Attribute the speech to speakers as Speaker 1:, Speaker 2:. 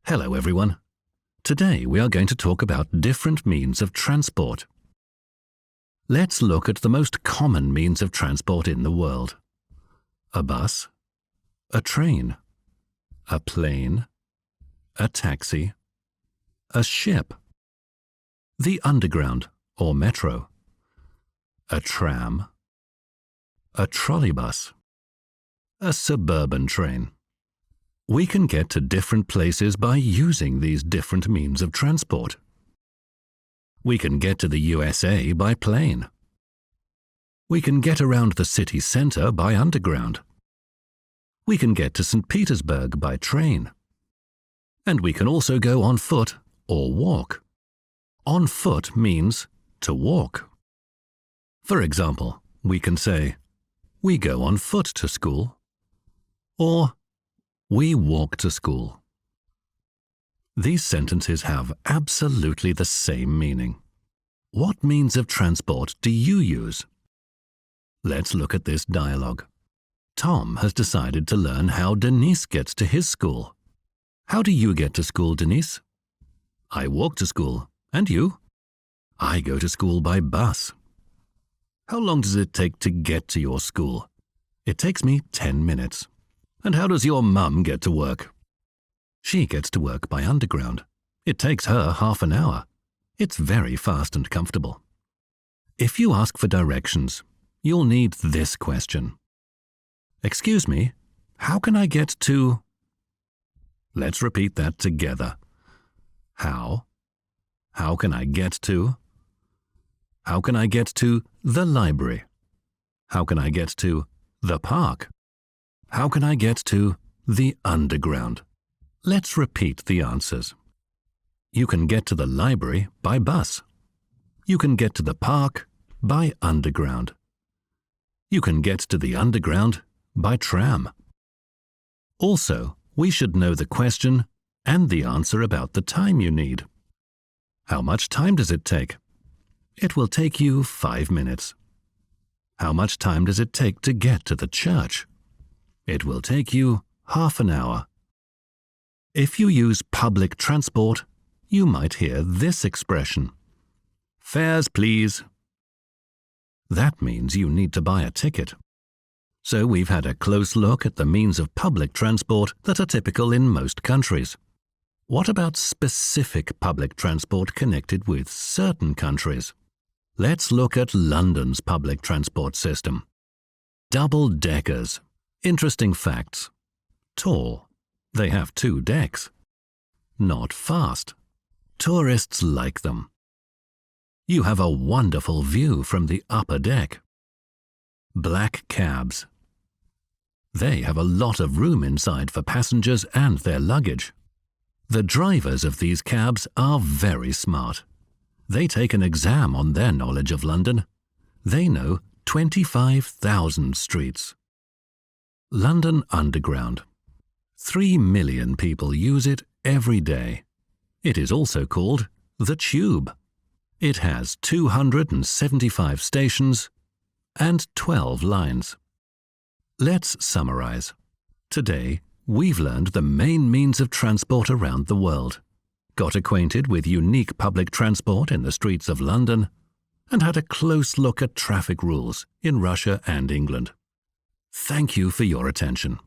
Speaker 1: Hello everyone. Today we are going to talk about different means of transport. Let's look at the most common means of transport in the world. A bus, a train, a plane, a taxi, a ship, the underground or metro, a tram, a trolleybus, a suburban train. We can get to different places by using these different means of transport. We can get to the USA by plane. We can get around the city centre by underground. We can get to St. Petersburg by train. And we can also go on foot or walk. On foot means to walk. For example, we can say, "We go on foot to school," or "We walk to school." These sentences have absolutely the same meaning. What means of transport do you use? Let's look at this dialogue. Tom has decided to learn how Denise gets to his school. How do you get to school, Denise? I walk to school. And you? I go to school by bus. How long does it take to get to your school? It takes me 10 minutes. And how does your mum get to work? She gets to work by underground. It takes her half an hour. It's very fast and comfortable. If you ask for directions, you'll need this question. Excuse me, how can I get to... Let's repeat that together. How? How can I get to? How can I get to the library? How can I get to the park? How can I get to the underground? Let's repeat the answers. You can get to the library by bus. You can get to the park by underground. You can get to the underground by tram. Also, we should know the question and the answer about the time you need. How much time does it take? It will take you 5 minutes. How much time does it take to get to the church? It will take you half an hour. If you use public transport, you might hear this expression. Fares, please. That means you need to buy a ticket. So we've had a close look at the means of public transport that are typical in most countries. What about specific public transport connected with certain countries? Let's look at London's public transport system. Double-deckers. Interesting facts. Tall. They have 2 decks. Not fast. Tourists like them. You have a wonderful view from the upper deck. Black cabs. They have a lot of room inside for passengers and their luggage. The drivers of these cabs are very smart. They take an exam on their knowledge of London. They know 25,000 streets. London Underground. 3 million people use it every day. It is also called the Tube. It has 275 stations and 12 lines. Let's summarize. Today, we've learned the main means of transport around the world, got acquainted with unique public transport in the streets of London, and had a close look at traffic rules in Russia and England. Thank you for your attention.